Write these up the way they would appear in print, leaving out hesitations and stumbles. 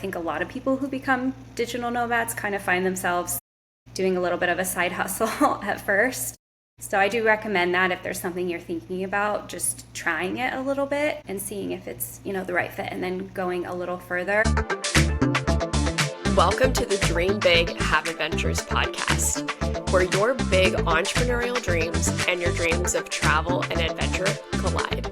think a lot of people who become digital nomads kind of find themselves doing a little bit of a side hustle at first. So I do recommend that if there's something you're thinking about, just trying it a little bit and seeing if it's, the right fit, and then going a little further. Welcome to the Dream Big, Have Adventures podcast, where your big entrepreneurial dreams and your dreams of travel and adventure collide.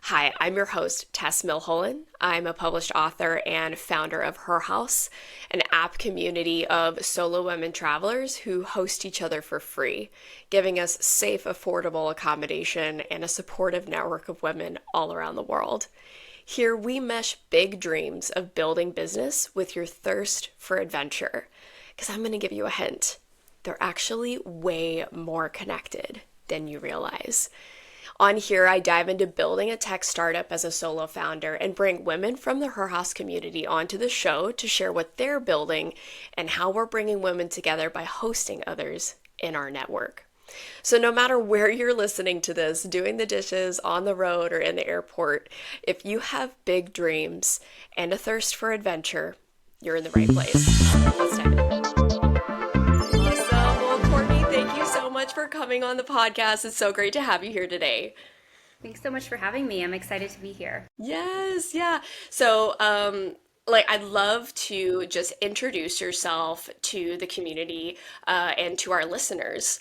Hi, I'm your host, Tess Milholland. I'm a published author and founder of Her House, an app community of solo women travelers who host each other for free, giving us safe, affordable accommodation and a supportive network of women all around the world. Here we mesh big dreams of building business with your thirst for adventure. Because I'm going to give you a hint. They're actually way more connected than you realize. On here, I dive into building a tech startup as a solo founder and bring women from the Her House community onto the show to share what they're building and how we're bringing women together by hosting others in our network. So no matter where you're listening to this, doing the dishes, on the road, or in the airport, if you have big dreams and a thirst for adventure, you're in the right place. Let's dive in. Courtney, thank you so much for coming on the podcast. It's so great to have you here today. Thanks so much for having me. I'm excited to be here. Yes, yeah. So, I'd love to just introduce yourself to the community and to our listeners.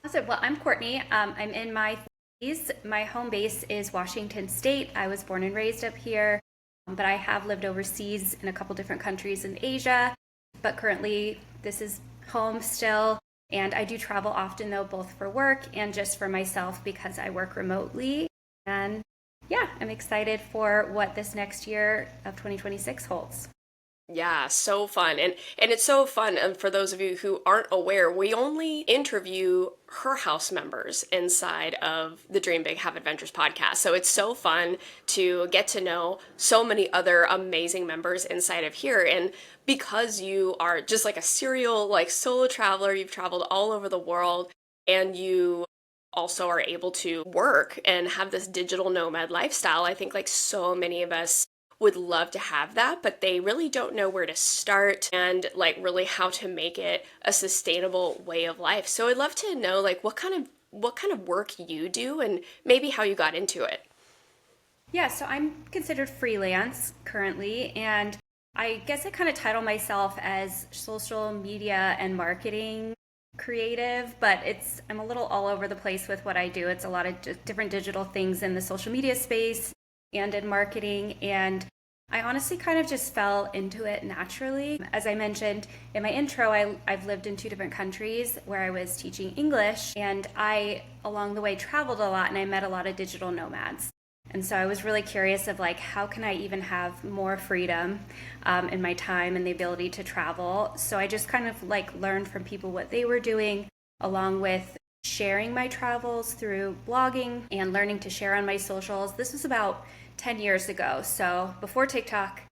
Awesome. Well, I'm Courtney. I'm in my 30s. My home base is Washington State. I was born and raised up here, but I have lived overseas in a couple different countries in Asia. But currently, this is home still. And I do travel often, though, both for work and just for myself because I work remotely. And yeah, I'm excited for what this next year of 2026 holds. Yeah, so fun. And it's so fun. And for those of you who aren't aware, we only interview Her House members inside of the Dream Big Have Adventures podcast. So it's so fun to get to know so many other amazing members inside of here. And because you are just like a serial solo traveler, you've traveled all over the world, and you also are able to work and have this digital nomad lifestyle. I think so many of us would love to have that, but they really don't know where to start and really how to make it a sustainable way of life. So I'd love to know what kind of work you do and maybe how you got into it. Yeah, so I'm considered freelance currently, and I guess I kind of title myself as social media and marketing creative, but I'm a little all over the place with what I do. It's a lot of different digital things in the social media space and in marketing, and I honestly kind of just fell into it naturally. As I mentioned in my intro, I've lived in 2 different countries where I was teaching English, and I, along the way, traveled a lot, and I met a lot of digital nomads. And so I was really curious of how can I even have more freedom in my time and the ability to travel. So I just kind of learned from people what they were doing, along with sharing my travels through blogging and learning to share on my socials. This was about 10 years ago, so before TikTok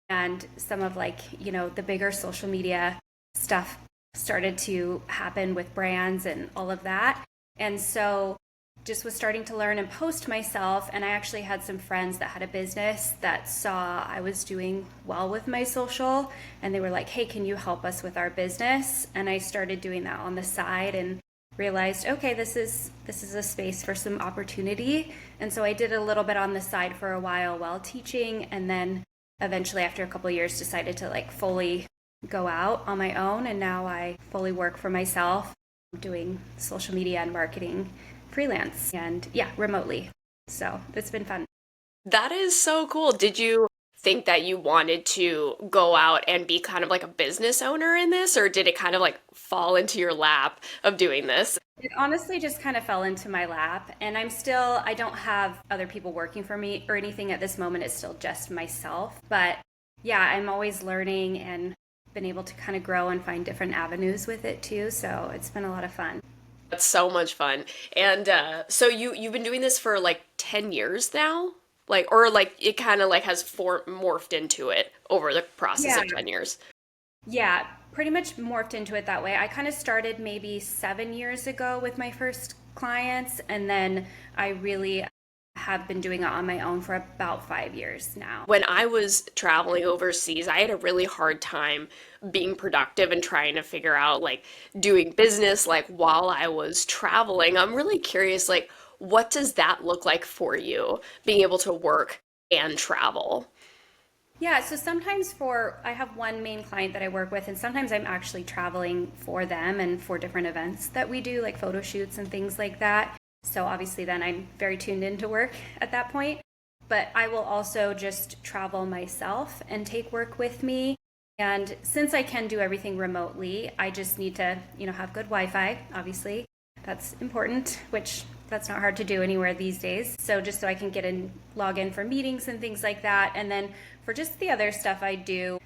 and some of the bigger social media stuff started to happen with brands and all of that. And so just was starting to learn and post myself, and I actually had some friends that had a business that saw I was doing well with my social, and they were like, hey, can you help us with our business? And I started doing that on the side and realized, okay, this is a space for some opportunity. And so I did a little bit on the side for a while teaching, and then eventually after a couple of years decided to fully go out on my own, and now I fully work for myself doing social media and marketing freelance and remotely. So it's been fun. That is so cool. Did you think that you wanted to go out and be kind of like a business owner in this, or did it kind of fall into your lap of doing this? It honestly just kind of fell into my lap, and I don't have other people working for me or anything at this moment. It's still just myself. But yeah, I'm always learning and been able to kind of grow and find different avenues with it too. So it's been a lot of fun. That's so much fun. And so you've been doing this for 10 years now? It kind of has morphed into it over the process of 10 years. Yeah, pretty much morphed into it that way. I kind of started maybe 7 years ago with my first clients, and then I really have been doing it on my own for about 5 years now. When I was traveling overseas, I had a really hard time being productive and trying to figure out like doing business like while I was traveling. I'm really curious, like, what does that look like for you, being able to work and travel? Yeah, so sometimes I have one main client that I work with, and sometimes I'm actually traveling for them and for different events that we do, like photo shoots and things like that. So obviously, then I'm very tuned into work at that point. But I will also just travel myself and take work with me. And since I can do everything remotely, I just need to, have good Wi-Fi, obviously. That's important, which that's not hard to do anywhere these days. So just so I can log in for meetings and things like that. And then for just the other stuff I do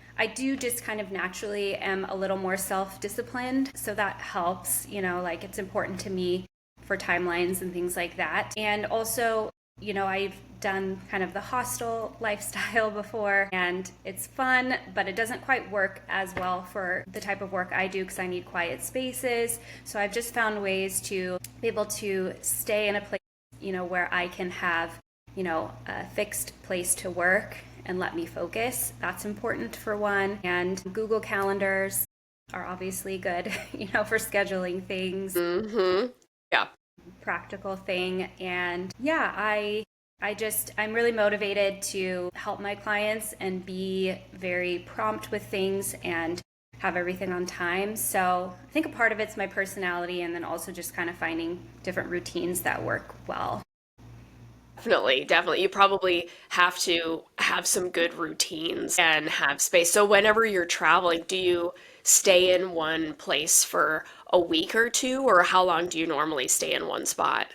just kind of naturally am a little more self-disciplined. So that helps, like it's important to me for timelines and things like that. And also, I've done kind of the hostel lifestyle before, and it's fun, but it doesn't quite work as well for the type of work I do because I need quiet spaces. So I've just found ways to be able to stay in a place, where I can have, a fixed place to work and let me focus. That's important for one. And Google Calendars are obviously good, for scheduling things. Mm-hmm. Yeah. Practical thing. And yeah, I'm really motivated to help my clients and be very prompt with things and have everything on time. So I think a part of it's my personality, and then also just kind of finding different routines that work well. Definitely, definitely. You probably have to have some good routines and have space. So whenever you're traveling, do you stay in one place for a week or two, or how long do you normally stay in one spot?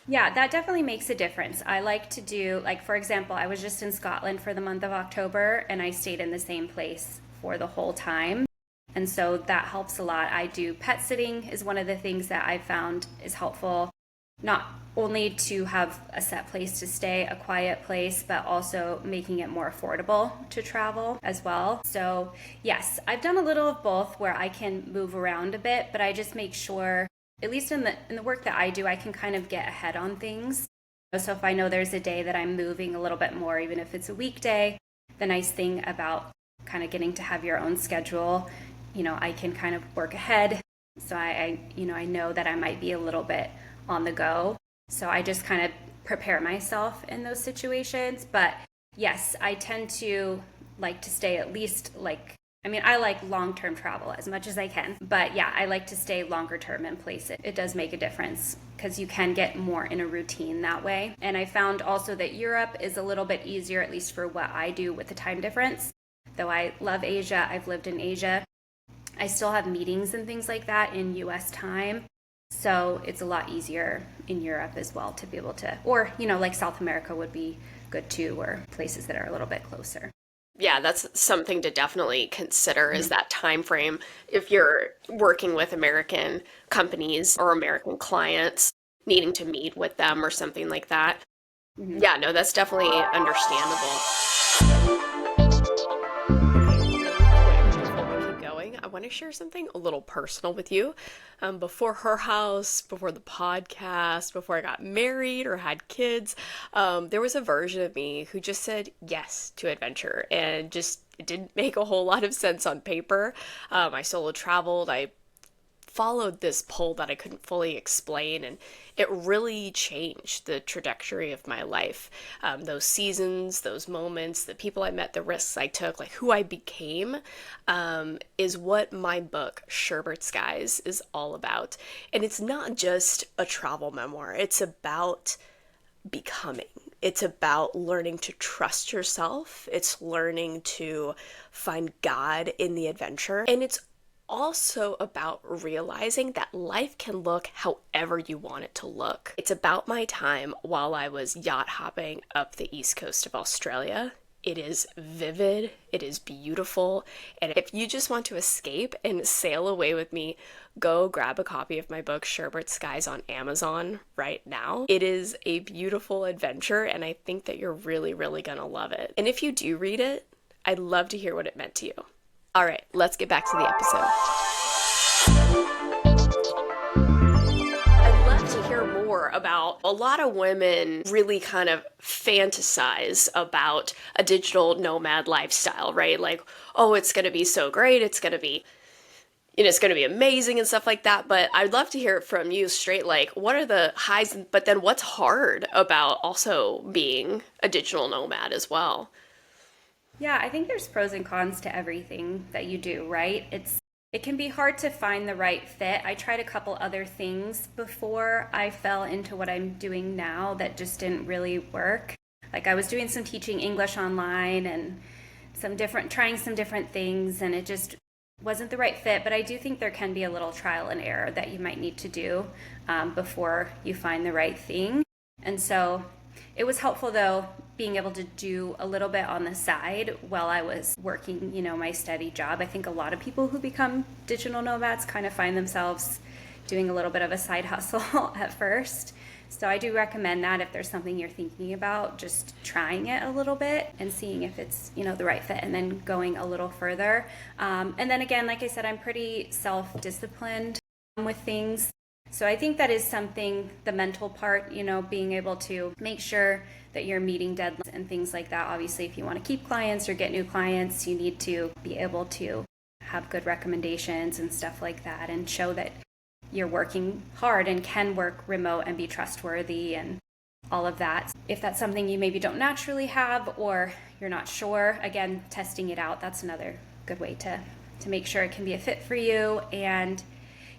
Yeah, that definitely makes a difference. I like to do, like, for example, I was just in Scotland for the month of October and I stayed in the same place for the whole time. And so that helps a lot. I do pet sitting is one of the things that I found is helpful, not only to have a set place to stay, a quiet place, but also making it more affordable to travel as well. So yes, I've done a little of both where I can move around a bit, but I just make sure, at least in the work that I do, I can kind of get ahead on things. So if I know there's a day that I'm moving a little bit more, even if it's a weekday, the nice thing about kind of getting to have your own schedule, I can kind of work ahead. So I know that I might be a little bit on the go. So I just kind of prepare myself in those situations. But yes, I tend to like to stay at least I like long-term travel as much as I can. But yeah, I like to stay longer term in places. It does make a difference because you can get more in a routine that way. And I found also that Europe is a little bit easier, at least for what I do with the time difference. Though I love Asia, I've lived in Asia. I still have meetings and things like that in US time. So it's a lot easier in Europe as well to be able to, or, like South America would be good too, or places that are a little bit closer. Yeah, that's something to definitely consider is that time frame. If you're working with American companies or American clients, needing to meet with them or something like that. Mm-hmm. Yeah, no, that's definitely understandable. Before we keep going, I want to share something a little personal with you. Before her house, before the podcast, before I got married or had kids, there was a version of me who just said yes to adventure, and just it didn't make a whole lot of sense on paper. I solo traveled. I followed this pull that I couldn't fully explain, and it really changed the trajectory of my life. Those seasons, those moments, the people I met, the risks I took, like who I became, is what my book, Sherbert Skies, is all about. And it's not just a travel memoir, it's about becoming. It's about learning to trust yourself. It's learning to find God in the adventure. And it's also about realizing that life can look however you want it to look. It's about my time while I was yacht hopping up the east coast of Australia. It is vivid, it is beautiful, and if you just want to escape and sail away with me, go grab a copy of my book, Sherbert Skies, on Amazon right now. It is a beautiful adventure, and I think that you're really, really gonna love it. And if you do read it, I'd love to hear what it meant to you. All right, let's get back to the episode. I'd love to hear more about a lot of women really kind of fantasize about a digital nomad lifestyle, right? Like, oh, it's going to be so great. It's going to be, it's going to be amazing and stuff like that. But I'd love to hear it from you straight, like, what are the highs, but then what's hard about also being a digital nomad as well? Yeah, I think there's pros and cons to everything that you do, right? It can be hard to find the right fit. I tried a couple other things before I fell into what I'm doing now that just didn't really work. Like I was doing some teaching English online and trying some different things, and it just wasn't the right fit. But I do think there can be a little trial and error that you might need to do before you find the right thing. And so it was helpful though being able to do a little bit on the side while I was working, my steady job. I think a lot of people who become digital nomads kind of find themselves doing a little bit of a side hustle at first. So I do recommend that if there's something you're thinking about, just trying it a little bit and seeing if it's, the right fit, and then going a little further. And then again, like I said, I'm pretty self-disciplined with things. So I think that is something, the mental part, being able to make sure that you're meeting deadlines and things like that. Obviously, if you want to keep clients or get new clients, you need to be able to have good recommendations and stuff like that, and show that you're working hard and can work remote and be trustworthy and all of that. If that's something you maybe don't naturally have or you're not sure, again, testing it out, that's another good way to make sure it can be a fit for you. And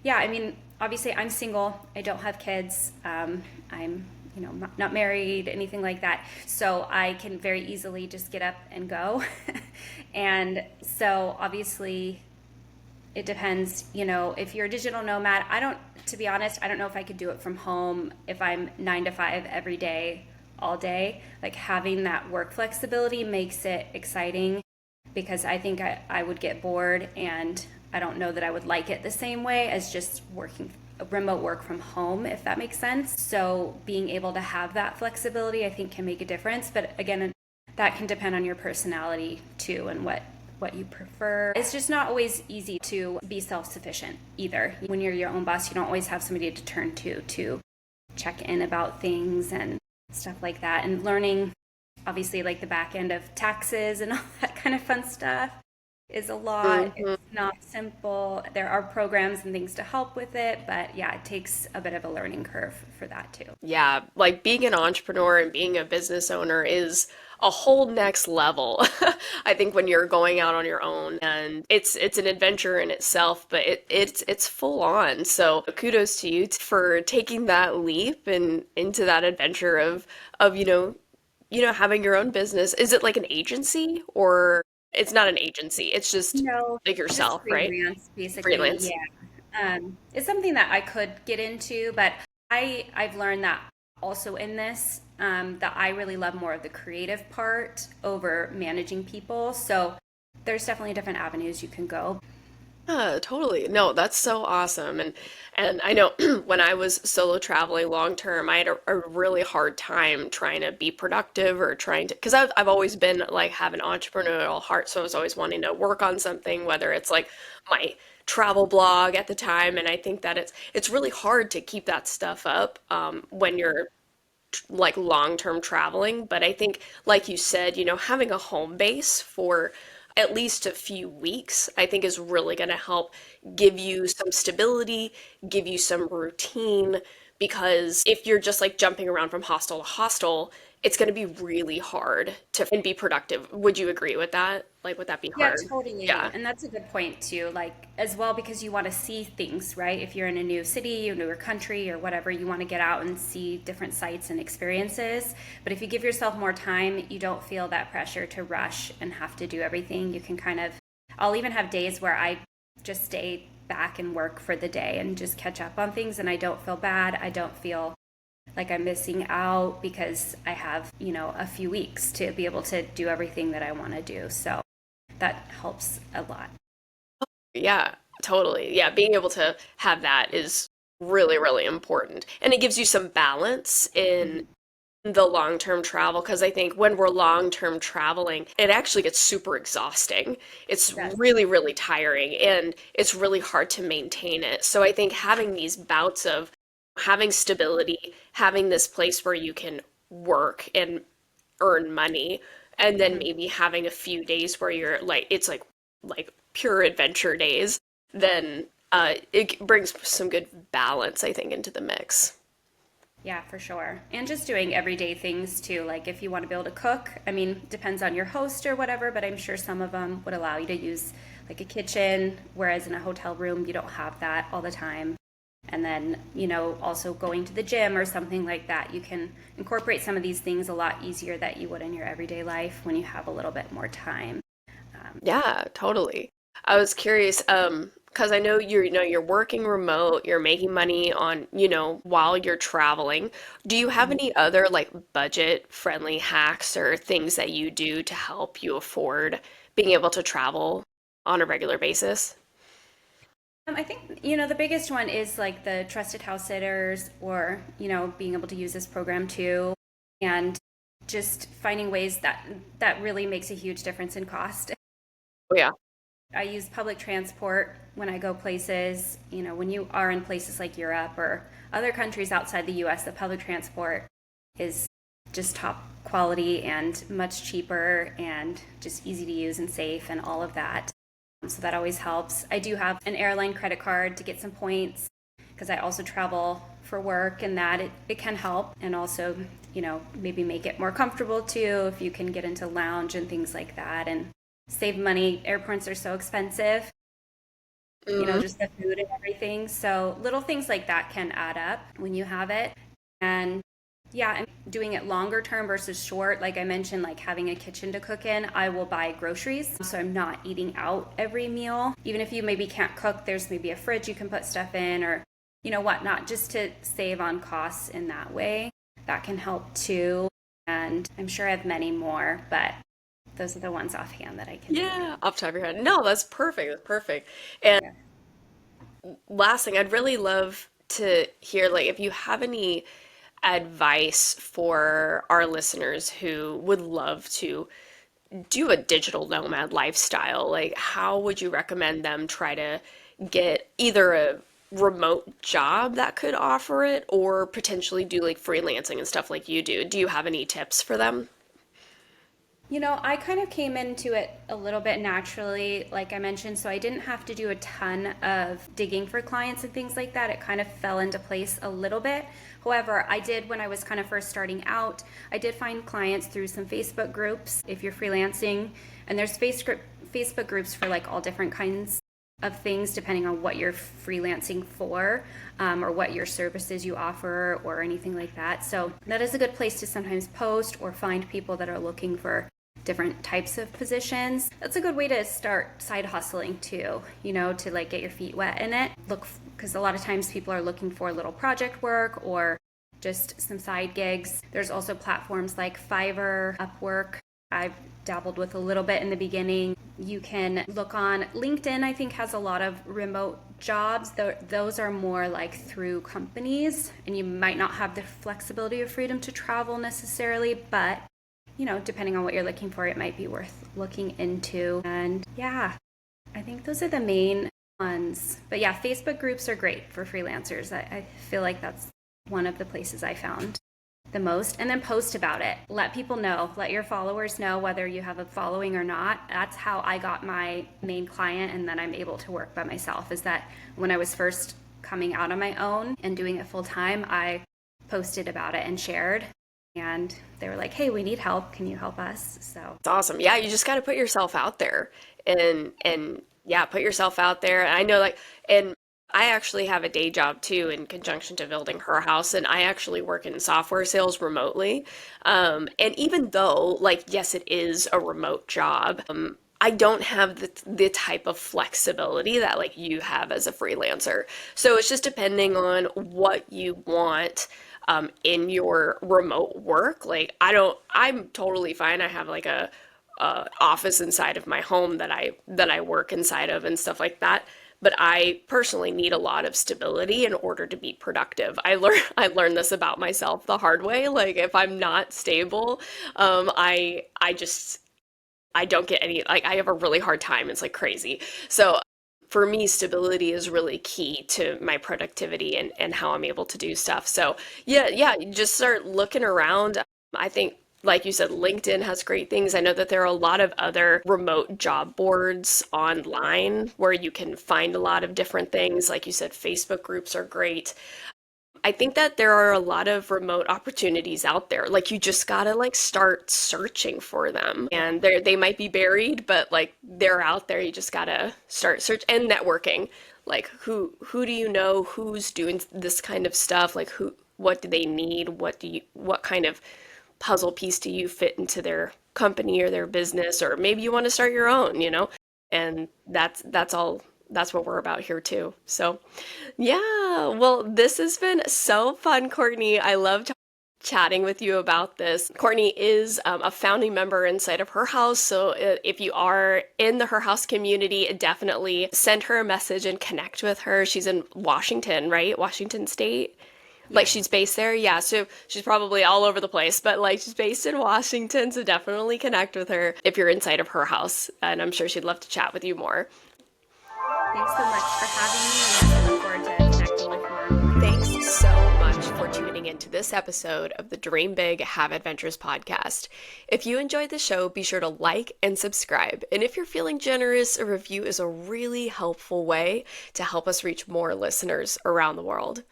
yeah, I mean, obviously I'm single. I don't have kids. I'm not married, anything like that. So I can very easily just get up and go. And so obviously it depends, if you're a digital nomad, to be honest, I don't know if I could do it from home if I'm 9 to 5 every day, all day. Like having that work flexibility makes it exciting, because I think I would get bored, and I don't know that I would like it the same way as just working remote work from home, if that makes sense. So being able to have that flexibility, I think, can make a difference. But again, that can depend on your personality too, and what you prefer. It's just not always easy to be self-sufficient either. When you're your own boss, you don't always have somebody to turn to check in about things and stuff like that. And learning, obviously, like the back end of taxes and all that kind of fun stuff is a lot. Mhm. It's not simple. There are programs and things to help with it, but yeah, it takes a bit of a learning curve for that too. Yeah, like being an entrepreneur and being a business owner is a whole next level. I think when you're going out on your own, and it's an adventure in itself, but it's full on. So kudos to you for taking that leap and into that adventure of having your own business. Is it like an agency, or it's not an agency? It's just like Just yourself, right? freelance, basically. Freelance. Yeah. It's something that I could get into, but I've learned that also in this, that I really love more of the creative part over managing people. So there's definitely different avenues you can go. Yeah, totally. No, that's so awesome. And I know when I was solo traveling long term, I had a really hard time trying to be productive, or trying to, because I've always been like, have an entrepreneurial heart, so I was always wanting to work on something, whether it's like my travel blog at the time. And I think that it's really hard to keep that stuff up when you're like long-term traveling. But I think, like you said, having a home base for at least a few weeks, I think is really going to help give you some stability, give you some routine. Because if you're just like jumping around from hostel to hostel, it's going to be really hard to and be productive. Would you agree with that? Like, would that be Yeah, hard? totally. Yeah. And that's a good point too. Like as well, because you want to see things, right? If you're in a new city, a newer country or whatever, you want to get out and see different sights and experiences. But if you give yourself more time, you don't feel that pressure to rush and have to do everything. You can I'll even have days where I just stay back and work for the day and just catch up on things, and I don't feel bad. I don't feel like I'm missing out because I have, a few weeks to be able to do everything that I want to do. So that helps a lot. Yeah, totally. Yeah, being able to have that is really, really important. And it gives you some balance in Mhm. the long-term travel, because I think when we're long-term traveling, it actually gets super exhausting. It's Yes. really, really tiring, and it's really hard to maintain it. So I think having these bouts of having stability, having this place where you can work and earn money, and then Hmm. maybe having a few days where you're like it's like pure adventure days, then it brings some good balance, I think, into the mix. Yeah, for sure. And just doing everyday things too. Like if you want to be able to cook, I mean, depends on your host or whatever, but I'm sure some of them would allow you to use like a kitchen, whereas in a hotel room, you don't have that all the time. And then, also going to the gym or something like that, you can incorporate some of these things a lot easier that you would in your everyday life when you have a little bit more time. Yeah, totally. I was curious, because I know you're working remote, you're making money on, while you're traveling. Do you have Mhm. any other like budget-friendly hacks or things that you do to help you afford being able to travel on a regular basis? I think, the biggest one is like the trusted house sitters or, being able to use this program too. And just finding ways that really makes a huge difference in cost. Oh yeah. I use public transport when I go places. When you are in places like Europe or other countries outside the US, the public transport is just top quality and much cheaper and just easy to use and safe and all of that. So that always helps. I do have an airline credit card to get some points because I also travel for work, and that it can help. And also, maybe make it more comfortable too if you can get into lounge and things like that and save money. Airports are so expensive, Hmm. just the food and everything. So little things like that can add up when you have it. And yeah, I'm doing it longer term versus short. Like I mentioned, like having a kitchen to cook in, I will buy groceries. So I'm not eating out every meal. Even if you maybe can't cook, there's maybe a fridge you can put stuff in or, whatnot, just to save on costs in that way. That can help too. And I'm sure I have many more, but those are the ones offhand that I can think of. Yeah, off the top of your head. No, that's perfect. That's perfect. And Yeah. last thing, I'd really love to hear like if you have any advice for our listeners who would love to do a digital nomad lifestyle, like how would you recommend them try to get either a remote job that could offer it or potentially do like freelancing and stuff like you do? Do you have any tips for them? I kind of came into it a little bit naturally, like I mentioned, so I didn't have to do a ton of digging for clients and things like that. It kind of fell into place a little bit. However, I did, when I was kind of first starting out, I did find clients through some Facebook groups if you're freelancing, and there's Facebook groups for like all different kinds of things depending on what you're freelancing for, or what your services you offer or anything like that. So that is a good place to sometimes post or find people that are looking for different types of positions. That's a good way to start side hustling too, to like get your feet wet in it. Look, because a lot of times people are looking for little project work or just some side gigs. There's also platforms like Fiverr, Upwork. I've dabbled with a little bit in the beginning. You can look on LinkedIn, I think, has a lot of remote jobs. Those are more like through companies, and you might not have the flexibility or freedom to travel necessarily, but depending on what you're looking for, it might be worth looking into. And yeah, I think those are the main ones. But yeah, Facebook groups are great for freelancers. I feel like that's one of the places I found the most. And then post about it. Let people know. Let your followers know whether you have a following or not. That's how I got my main client, and then I'm able to work by myself. Is that when I was first coming out on my own and doing it full time, I posted about it and shared. And they were like, hey, we need help. Can you help us? So, It's awesome. Yeah, you just got to put yourself out there and yeah, put yourself out there. And I know like and I actually have a day job too in conjunction to building her house and I actually work in software sales remotely. And even though like yes, it is a remote job, I don't have the type of flexibility that like you have as a freelancer. So it's just depending on what you want in your remote work. Like I'm totally fine. I have like a office inside of my home that I work inside of and stuff like that. But I personally need a lot of stability in order to be productive. I learned this about myself the hard way. Like if I'm not stable, I just I don't get any like I have a really hard time. It's like crazy. So for me, stability is really key to my productivity and how I'm able to do stuff. So yeah, you just start looking around. I think, like you said, LinkedIn has great things. I know that there are a lot of other remote job boards online where you can find a lot of different things. Like you said, Facebook groups are great. I think that there are a lot of remote opportunities out there. Like you just gotta like start searching for them. And they might be buried, but like they're out there. You just gotta start search and networking. Like who do you know who's doing this kind of stuff? Like what do they need? What kind of puzzle piece do you fit into their company or their business? Or maybe you want to start your own, you know? And that's what we're about here too. So, yeah, well, this has been so fun, Courtney. I loved chatting with you about this. Courtney is a founding member inside of Her House. So if you are in the Her House community, definitely send her a message and connect with her. She's in Washington, right? Washington State. Like she's based there. Yeah, so she's probably all over the place, but like she's based in Washington, so definitely connect with her if you're inside of Her House. And I'm sure she'd love to chat with you more. Thanks so much for having me, and I look forward to connecting with more. Thanks so much for tuning into this episode of the Dream Big, Have Adventures podcast. If you enjoyed the show, be sure to like and subscribe. And if you're feeling generous, a review is a really helpful way to help us reach more listeners around the world.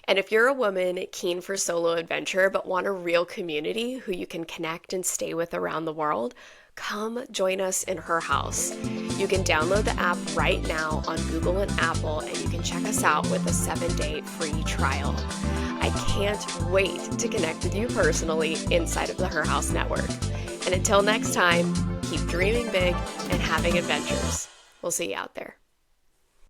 And if you're a woman keen for solo adventure but want a real community who you can connect and stay with around the world, come join us in Her House. You can download the app right now on Google and Apple, and you can check us out with a 7-day free trial. I can't wait to connect with you personally inside of the Her House network. And until next time, keep dreaming big and having adventures. We'll see you out there.